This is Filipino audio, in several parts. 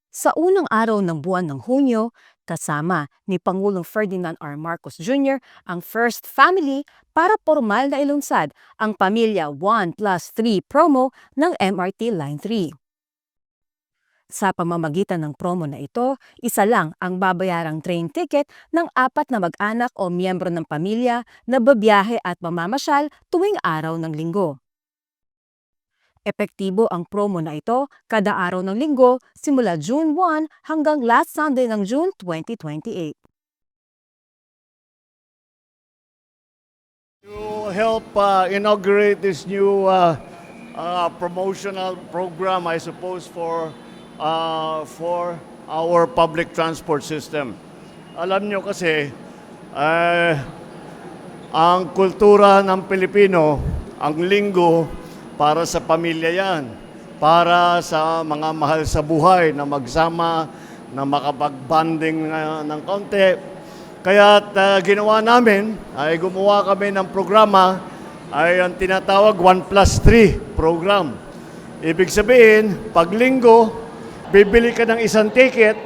Sa unang araw ng buwan ng Hunyo, kasama ni Pangulong Ferdinand R. Marcos Jr. ang First Family para formal na ilunsad ang Pamilya 1+3 promo ng MRT Line 3. Sa pamamagitan ng promo na ito, isa lang ang babayarang train ticket ng 4 na mag-anak o miyembro ng pamilya na babiyahe at mamamasyal tuwing araw ng linggo. Epektibo ang promo na ito kada araw ng linggo simula June 1 hanggang last Sunday ng June 2028. To help inaugurate this new promotional program, I suppose, for our public transport system. Alam nyo kasi, ang kultura ng Pilipino, ang linggo, para sa pamilya yan. Para sa mga mahal sa buhay na magsama, na makapag-bonding ng konti. Kaya ginawa namin, ay gumawa kami ng programa, ay ang tinatawag 1+3 program. Ibig sabihin, pag linggo, bibili ka ng isang ticket,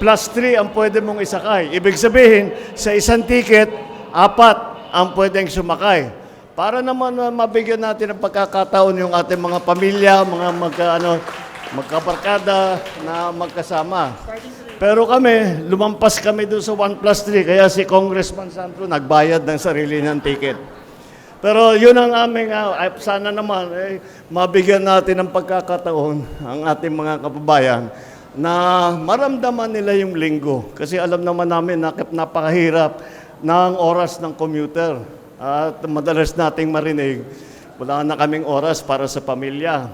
+3 ang pwede mong isakay. Ibig sabihin, sa isang ticket, 4 ang pwedeng sumakay. Para naman mabigyan natin ng pagkakataon yung ating mga pamilya, mga magkabarkada na magkasama. Pero kami, lumampas kami doon sa 1+3, kaya si Congressman Sandro nagbayad ng sarili ng ticket. Pero yun ang aming, sana naman, mabigyan natin ng pagkakataon ang ating mga kababayan na maramdaman nila yung linggo. Kasi alam naman namin na napakahirap ng oras ng commuter. At madalas nating marinig, wala na kaming oras para sa pamilya.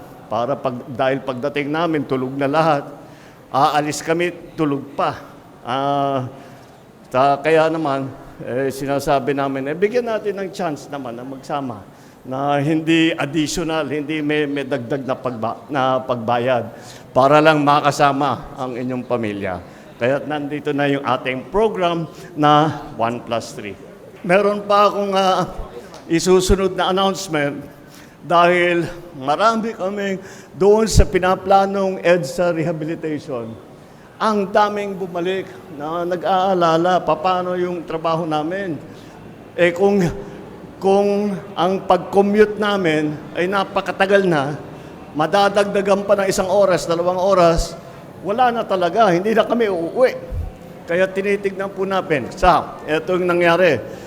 Dahil pagdating namin, tulog na lahat. Aalis kami, tulog pa. Kaya naman, sinasabi namin, bigyan natin ng chance naman na magsama. Na hindi additional, hindi may dagdag na pagbayad. Para lang makasama ang inyong pamilya. Kaya nandito na yung ating program na 1+3. Meron pa akong isusunod na announcement dahil marami kaming doon sa pinaplanong EDSA rehabilitation. Ang daming bumalik na nag-aalala paano yung trabaho namin. Kung ang pag-commute namin ay napakatagal na, madadagdagan pa ng 1 oras, 2 oras, wala na talaga, hindi na kami uuwi. Kaya tinitignan po natin, ito yung nangyari.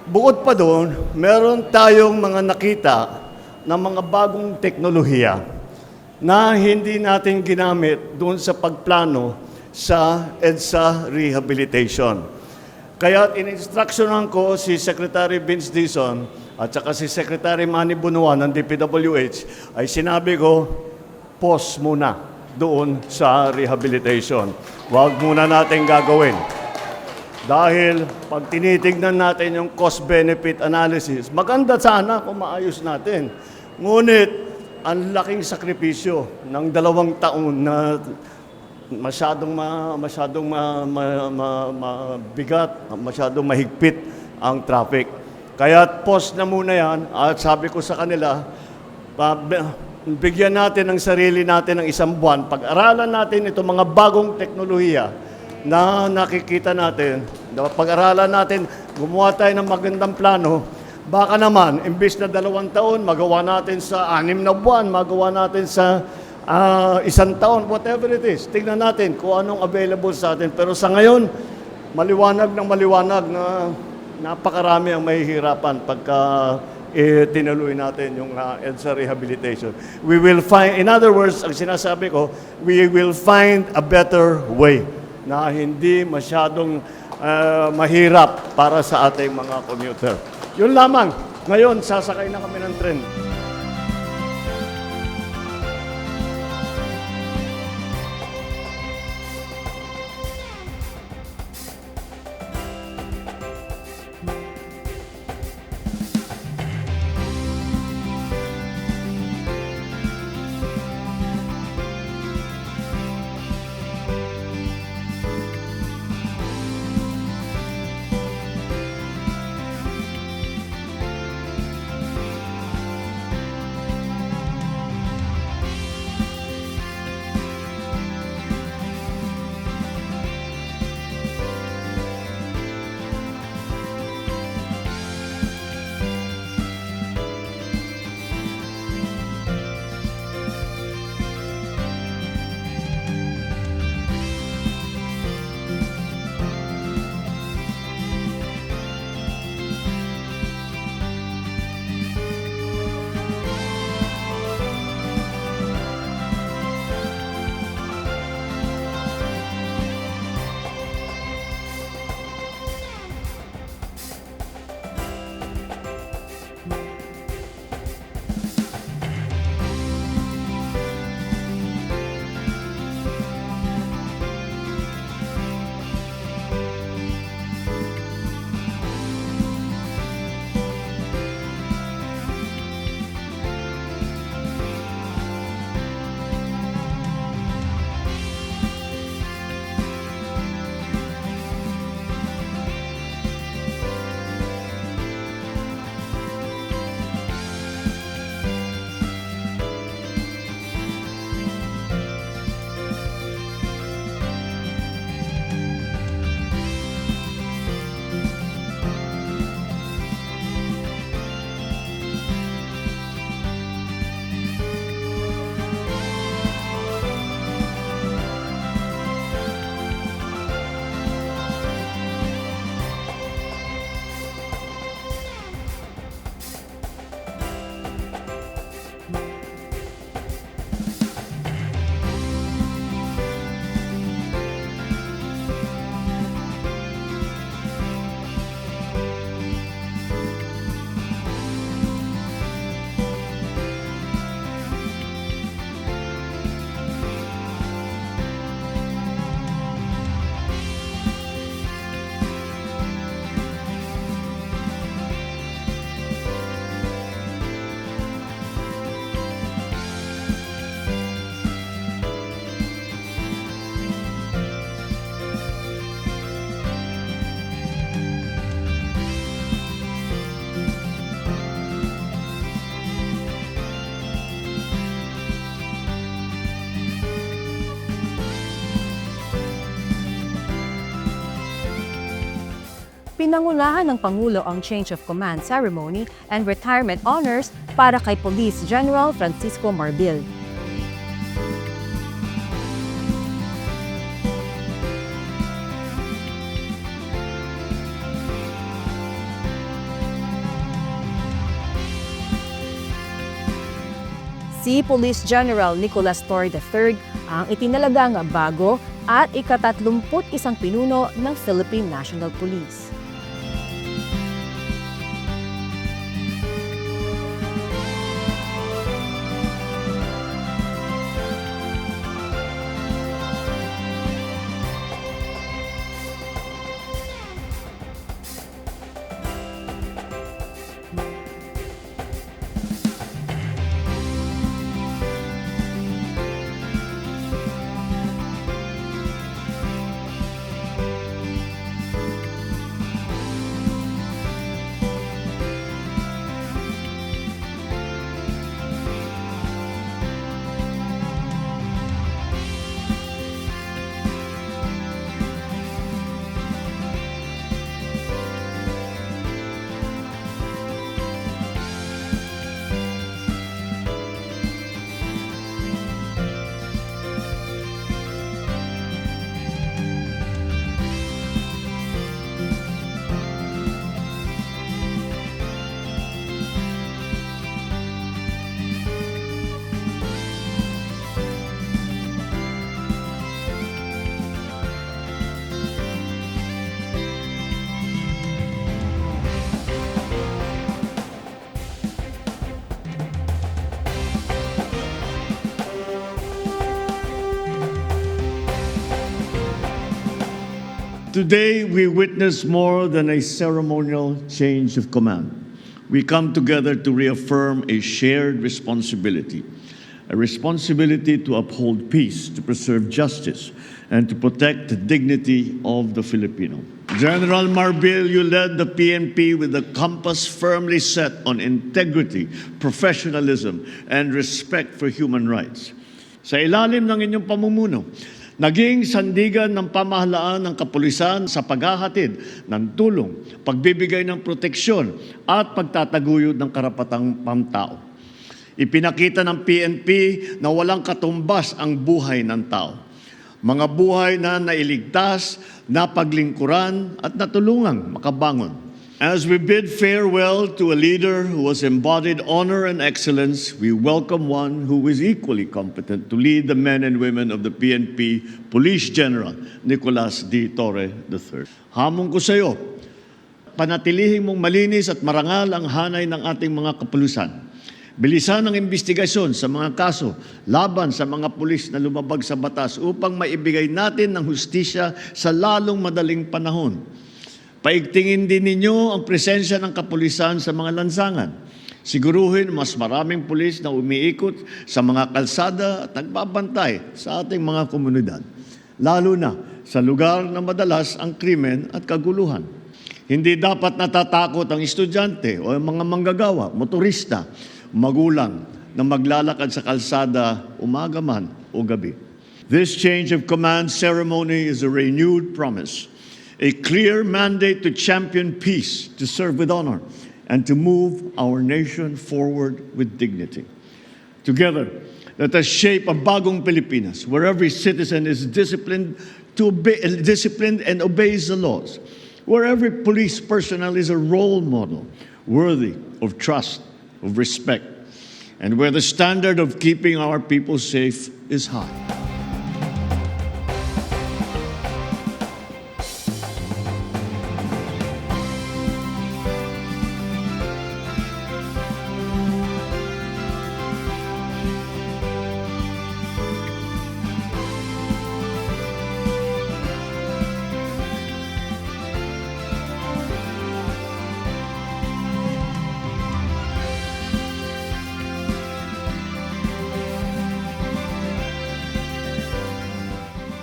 Bukod pa doon, meron tayong mga nakita na mga bagong teknolohiya na hindi natin ginamit doon sa pagplano sa EDSA rehabilitation. Kaya in-instructionan ko si Secretary Vince Dizon at saka si Secretary Manny Bunuan ng DPWH ay sinabi ko, pause muna doon sa rehabilitation. Huwag muna natin gagawin. Dahil pag tinitignan natin yung cost-benefit analysis, maganda sana kung maayos natin. Ngunit, ang laking sakripisyo ng 2 taon na masyadong mabigat, masyadong mahigpit ang traffic. Kaya pause na muna yan at sabi ko sa kanila, bigyan natin ng sarili natin ng 1 buwan. Pag-aralan natin itong mga bagong teknolohiya na nakikita natin, pag-aralan natin, gumawa tayo ng magandang plano, baka naman, imbis na 2 taon, magawa natin sa 6 na buwan, magawa natin sa 1 taon, whatever it is. Tingnan natin kung anong available sa atin. Pero sa ngayon, maliwanag na napakarami ang mahihirapan pagka tinuloy natin yung EDSA rehabilitation. We will find, in other words, ang sinasabi ko, we will find a better way na hindi masyadong mahirap para sa ating mga commuter. Yun lamang. Ngayon, sasakay na kami ng tren. Pinangunahan ng Pangulo ang Change of Command Ceremony and Retirement Honors para kay Police General Francisco Marbil. Si Police General Nicolas Torre III ang itinalagang bago at ika-31 pinuno ng Philippine National Police. Today, we witness more than a ceremonial change of command. We come together to reaffirm a shared responsibility, a responsibility to uphold peace, to preserve justice, and to protect the dignity of the Filipino. General Marbil, you led the PNP with a compass firmly set on integrity, professionalism, and respect for human rights. Sa ilalim ng inyong pamumuno, naging sandigan ng pamahalaan ng kapulisan sa paghahatid ng tulong, pagbibigay ng proteksyon at pagtataguyod ng karapatang pamtao. Ipinakita ng PNP na walang katumbas ang buhay ng tao. Mga buhay na nailigtas, napaglingkuran at natulungang makabangon. As we bid farewell to a leader who has embodied honor and excellence, we welcome one who is equally competent to lead the men and women of the PNP Police General Nicolas D. Torre III. Hamon ko sa iyo, panatilihin mong malinis at marangal ang hanay ng ating mga kapulisan. Bilisan ang investigasyon sa mga kaso laban sa mga pulis na lumabag sa batas upang maibigay natin ng hustisya sa lalong madaling panahon. Paigtingin din ninyo ang presensya ng kapulisan sa mga lansangan. Siguruhin mas maraming pulis na umiikot sa mga kalsada at nagbabantay sa ating mga komunidad, lalo na sa lugar na madalas ang krimen at kaguluhan. Hindi dapat natatakot ang estudyante o ang mga manggagawa, motorista, magulang na maglalakad sa kalsada umaga man o gabi. This change of command ceremony is a renewed promise, a clear mandate to champion peace, to serve with honor, and to move our nation forward with dignity. Together, let us shape a bagong Pilipinas where every citizen is disciplined and obeys the laws, where every police personnel is a role model worthy of trust, of respect, and where the standard of keeping our people safe is high.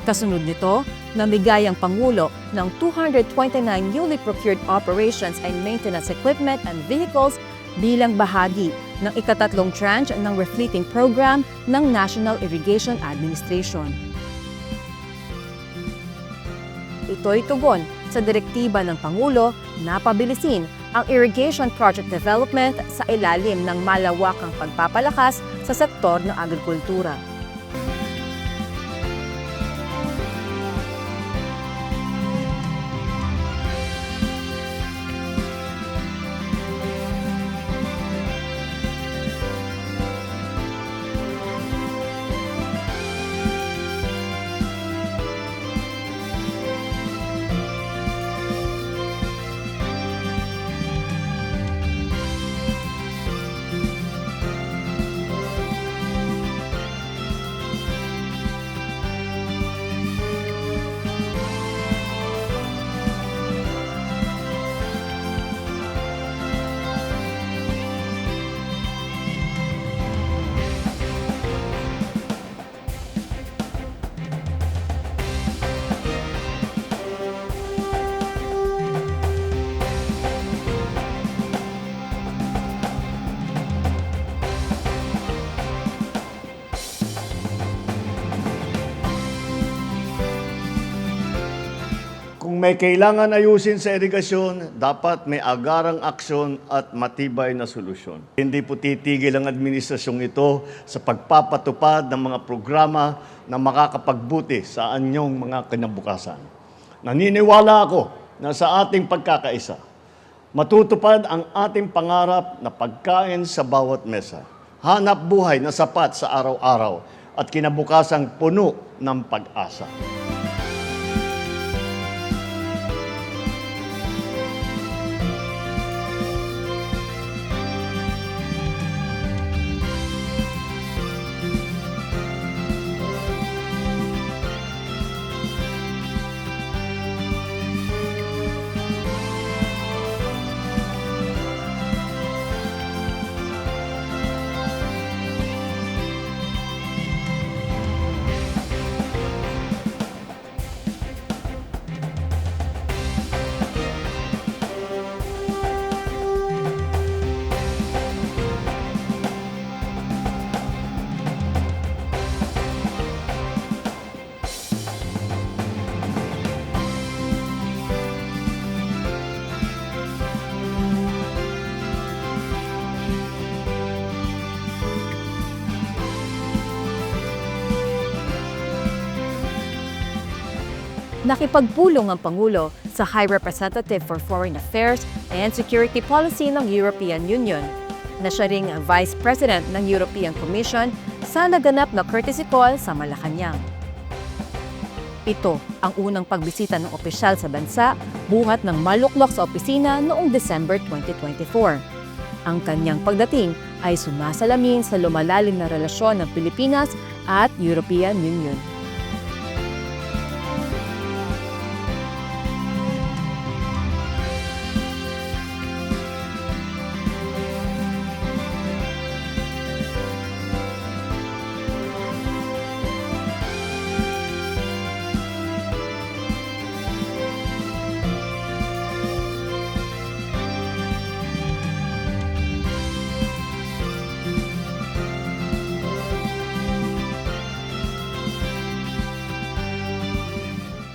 Kasunod nito, namigay ang Pangulo ng 229 newly procured operations and maintenance equipment and vehicles bilang bahagi ng ikatatlong tranche ng refleeting program ng National Irrigation Administration. Ito'y tugon sa direktiba ng Pangulo na pabilisin ang irrigation project development sa ilalim ng malawakang pagpapalakas sa sektor ng agrikultura. Kung may kailangan ayusin sa irigasyon, dapat may agarang aksyon at matibay na solusyon. Hindi po titigil ang administrasyong ito sa pagpapatupad ng mga programa na makakapagbuti sa anyong mga kinabukasan. Naniniwala ako na sa ating pagkakaisa, matutupad ang ating pangarap na pagkain sa bawat mesa, hanap buhay na sapat sa araw-araw at kinabukasang puno ng pag-asa. Nakipagpulong ang Pangulo sa High Representative for Foreign Affairs and Security Policy ng European Union, na siya ring Vice President ng European Commission sa naganap na courtesy call sa Malacanang. Ito ang unang pagbisita ng opisyal sa bansa buhat ng maluklok sa opisina noong December 2024. Ang kanyang pagdating ay sumasalamin sa lumalalim na relasyon ng Pilipinas at European Union.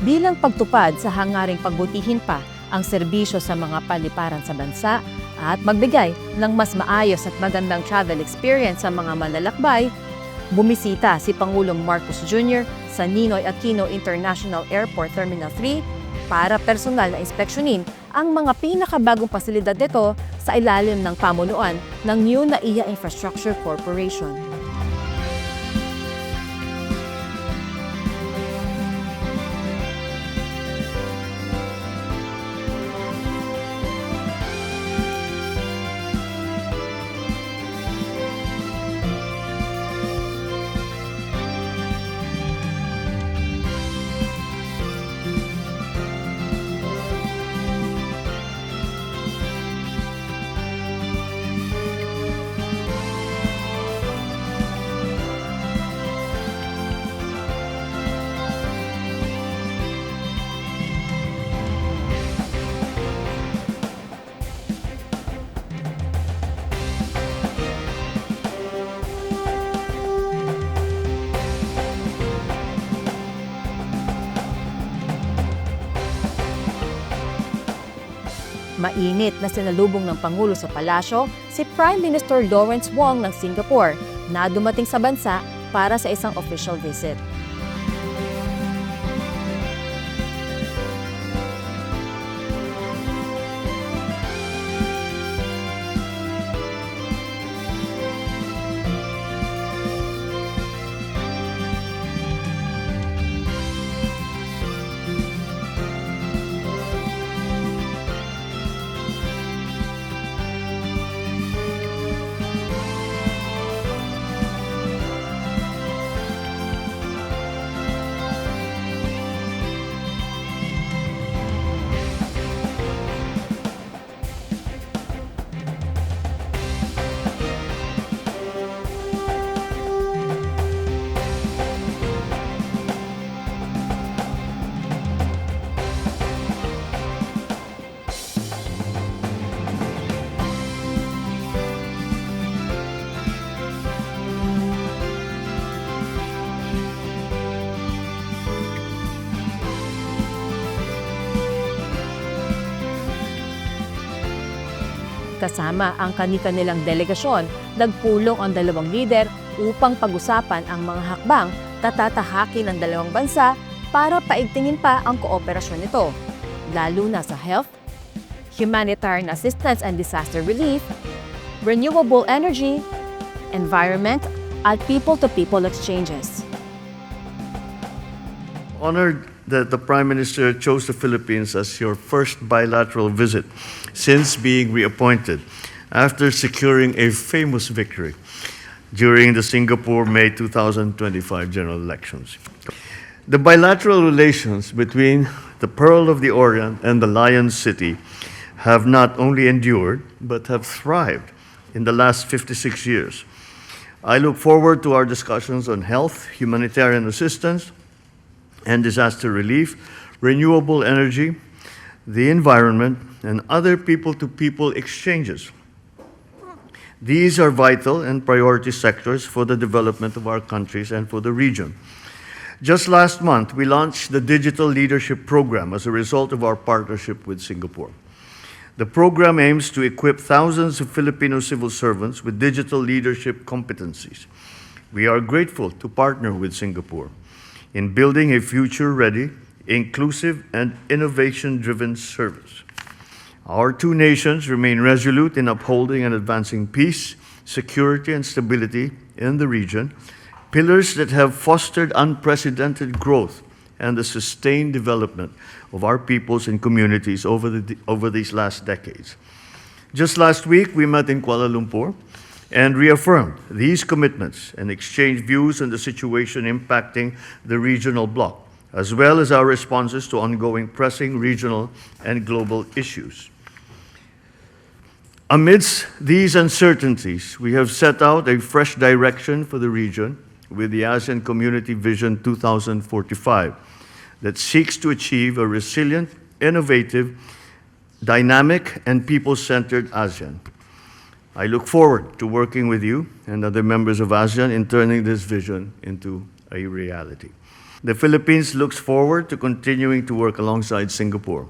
Bilang pagtupad sa hangaring pagbutihin pa ang serbisyo sa mga paliparan sa bansa at magbigay ng mas maayos at magandang travel experience sa mga manlalakbay, bumisita si Pangulong Marcos Jr. sa Ninoy Aquino International Airport Terminal 3 para personal na inspeksyonin ang mga pinakabagong pasilidad nito sa ilalim ng pamunuan ng New NAIA Infrastructure Corporation. Mainit na sinalubong ng Pangulo sa palasyo si Prime Minister Lawrence Wong ng Singapore na dumating sa bansa para sa isang official visit. Kasama ang kani-kanilang delegasyon, nagpulong ang dalawang lider upang pag-usapan ang mga hakbang tatatahakin ng dalawang bansa para paigtingin pa ang kooperasyon nito, lalo na sa health, humanitarian assistance and disaster relief, renewable energy, environment, at people-to-people exchanges. Honored that the Prime Minister chose the Philippines as your first bilateral visit since being reappointed after securing a famous victory during the Singapore May 2025 general elections. The bilateral relations between the Pearl of the Orient and the Lion City have not only endured, but have thrived in the last 56 years. I look forward to our discussions on health, humanitarian assistance, and disaster relief, renewable energy, the environment, and other people-to-people exchanges. These are vital and priority sectors for the development of our countries and for the region. Just last month, we launched the Digital Leadership Program as a result of our partnership with Singapore. The program aims to equip thousands of Filipino civil servants with digital leadership competencies. We are grateful to partner with Singapore in building a future-ready, inclusive, and innovation-driven service. Our two nations remain resolute in upholding and advancing peace, security, and stability in the region, pillars that have fostered unprecedented growth and the sustained development of our peoples and communities over these last decades. Just last week, we met in Kuala Lumpur and reaffirmed these commitments and exchanged views on the situation impacting the regional bloc, as well as our responses to ongoing pressing regional and global issues. Amidst these uncertainties, we have set out a fresh direction for the region with the ASEAN Community Vision 2045 that seeks to achieve a resilient, innovative, dynamic, and people-centered ASEAN. I look forward to working with you and other members of ASEAN in turning this vision into a reality. The Philippines looks forward to continuing to work alongside Singapore,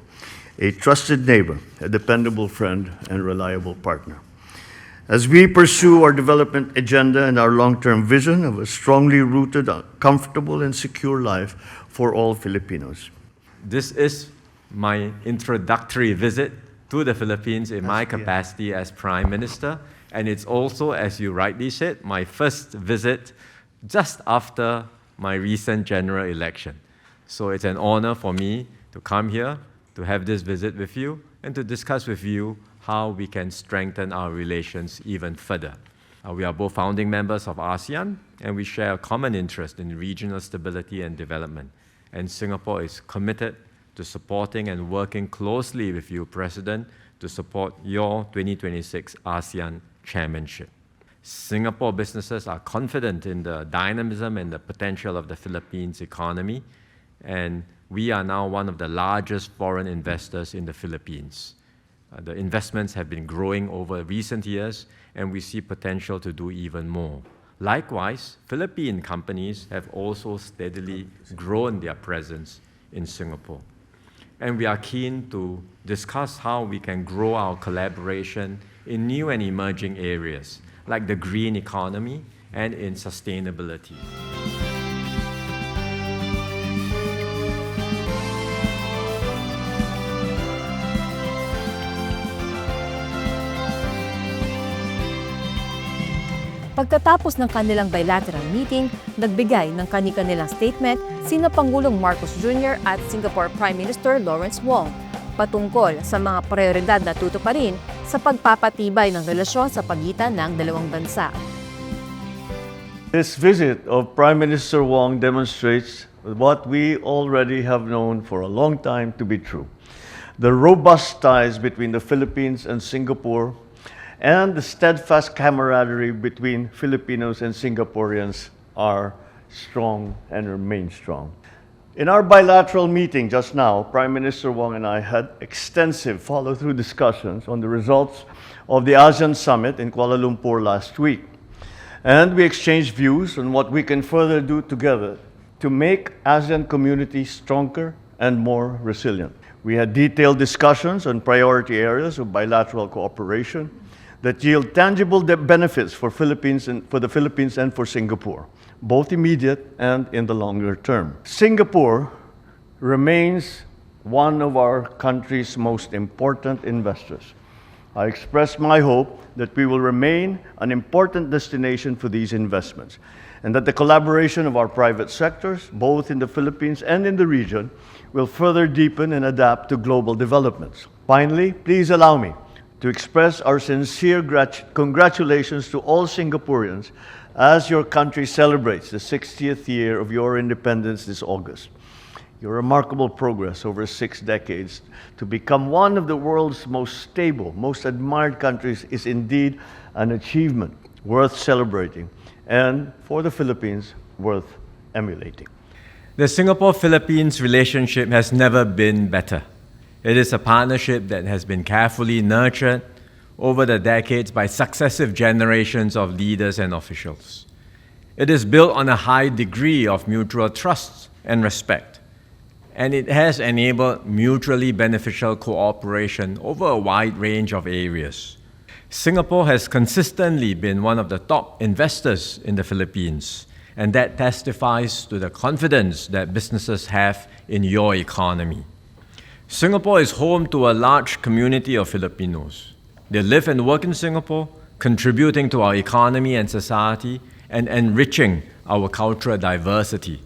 a trusted neighbor, a dependable friend, and reliable partner, as we pursue our development agenda and our long-term vision of a strongly rooted, comfortable, and secure life for all Filipinos. This is my introductory visit to the Philippines in my capacity as Prime Minister, and it's also, as you rightly said, my first visit just after my recent general election. So it's an honor for me to come here, to have this visit with you, and to discuss with you how we can strengthen our relations even further. We are both founding members of ASEAN, and we share a common interest in regional stability and development. And Singapore is committed to supporting and working closely with you, President, to support your 2026 ASEAN chairmanship. Singapore businesses are confident in the dynamism and the potential of the Philippines economy, and we are now one of the largest foreign investors in the Philippines. The investments have been growing over recent years, and we see potential to do even more. Likewise, Philippine companies have also steadily grown their presence in Singapore. and we are keen to discuss how we can grow our collaboration in new and emerging areas, like the green economy and in sustainability. Pagkatapos ng kanilang bilateral meeting, nagbigay ng kani-kanilang statement sina Pangulong Marcos Jr. at Singapore Prime Minister Lawrence Wong patungkol sa mga prioridad na tutuparin sa pagpapatibay ng relasyon sa pagitan ng dalawang bansa. This visit of Prime Minister Wong demonstrates what we already have known for a long time to be true. The robust ties between the Philippines and Singapore and the steadfast camaraderie between Filipinos and Singaporeans are strong and remain strong. In our bilateral meeting just now, Prime Minister Wong and I had extensive follow-through discussions on the results of the ASEAN Summit in Kuala Lumpur last week. And we exchanged views on what we can further do together to make ASEAN community stronger and more resilient. We had detailed discussions on priority areas of bilateral cooperation that yield tangible benefits for the Philippines and for Singapore, both immediate and in the longer term. Singapore remains one of our country's most important investors. I express my hope that we will remain an important destination for these investments, and that the collaboration of our private sectors, both in the Philippines and in the region, will further deepen and adapt to global developments. Finally, please allow me to express our sincere congratulations to all Singaporeans as your country celebrates the 60th year of your independence this August. Your remarkable progress over 6 decades to become one of the world's most stable, most admired countries is indeed an achievement worth celebrating, and for the Philippines, worth emulating. The Singapore-Philippines relationship has never been better. It is a partnership that has been carefully nurtured over the decades by successive generations of leaders and officials. It is built on a high degree of mutual trust and respect, and it has enabled mutually beneficial cooperation over a wide range of areas. Singapore has consistently been one of the top investors in the Philippines, and that testifies to the confidence that businesses have in your economy. Singapore is home to a large community of Filipinos. They live and work in Singapore, contributing to our economy and society and enriching our cultural diversity.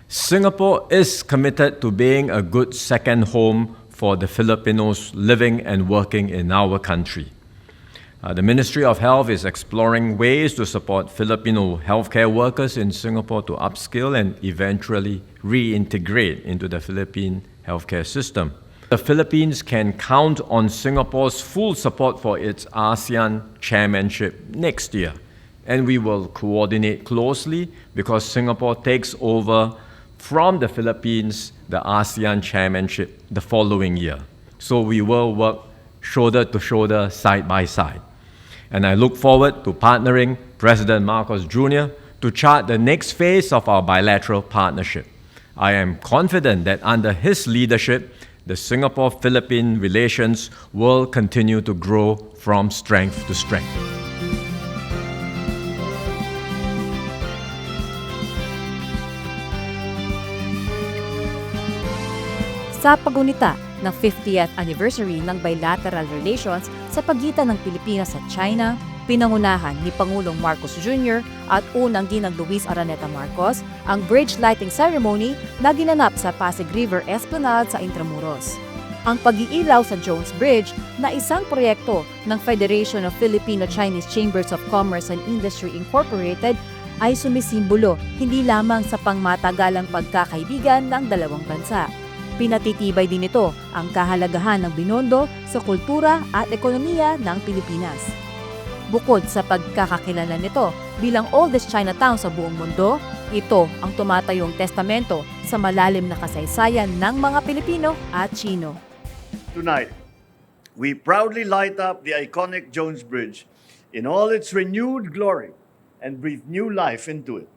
Singapore is committed to being a good second home for the Filipinos living and working in our country. The Ministry of Health is exploring ways to support Filipino healthcare workers in Singapore to upskill and eventually reintegrate into the Philippine healthcare system. The Philippines can count on Singapore's full support for its ASEAN chairmanship next year, and we will coordinate closely because Singapore takes over from the Philippines the ASEAN chairmanship the following year. So we will work shoulder to shoulder, side by side. And I look forward to partnering President Marcos Jr. to chart the next phase of our bilateral partnership. I am confident that under his leadership, the Singapore-Philippine relations will continue to grow from strength to strength. Sa pagunita ng 50th anniversary ng bilateral relations sa pagitan ng Pilipinas at China, pinangunahan ni Pangulong Marcos Jr. at unang ginang Luis Araneta Marcos ang bridge lighting ceremony na ginanap sa Pasig River Esplanade sa Intramuros. Ang pag-iilaw sa Jones Bridge na isang proyekto ng Federation of Filipino-Chinese Chambers of Commerce and Industry Incorporated ay sumisimbolo hindi lamang sa pangmatagalang pagkakaibigan ng dalawang bansa. Pinatitibay din ito ang kahalagahan ng Binondo sa kultura at ekonomiya ng Pilipinas. Bukod sa pagkakakilala nito bilang oldest Chinatown sa buong mundo, ito ang tumatayong testamento sa malalim na kasaysayan ng mga Pilipino at Chino. Tonight, we proudly light up the iconic Jones Bridge in all its renewed glory and breathe new life into it.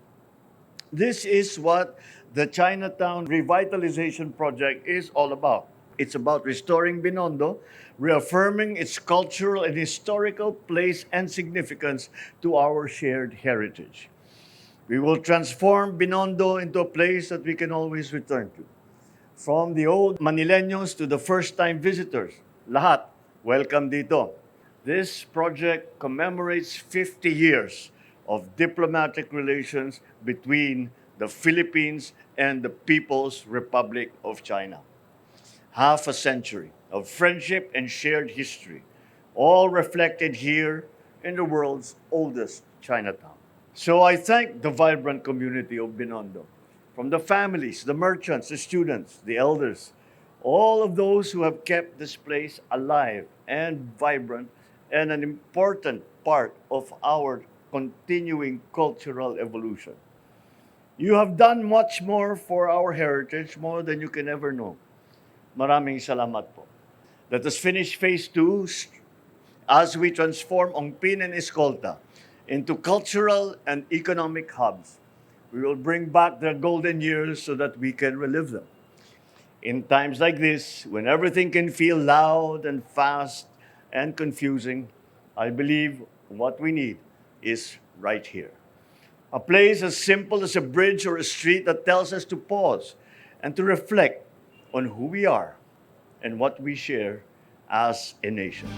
This is what the Chinatown Revitalization Project is all about. It's about restoring Binondo, reaffirming its cultural and historical place and significance to our shared heritage. We will transform Binondo into a place that we can always return to. From the old Manileños to the first-time visitors, lahat, welcome dito. This project commemorates 50 years of diplomatic relations between the Philippines and the People's Republic of China. Half a century of friendship and shared history, all reflected here in the world's oldest Chinatown. So I thank the vibrant community of Binondo, from the families, the merchants, the students, the elders, all of those who have kept this place alive and vibrant and an important part of our continuing cultural evolution. You have done much more for our heritage, more than you can ever know. Maraming salamat po. Let us finish phase 2 as we transform Ongpin and Escolta into cultural and economic hubs. We will bring back their golden years so that we can relive them. In times like this, when everything can feel loud and fast and confusing, I believe what we need is right here. A place as simple as a bridge or a street that tells us to pause and to reflect on who we are and what we share as a nation.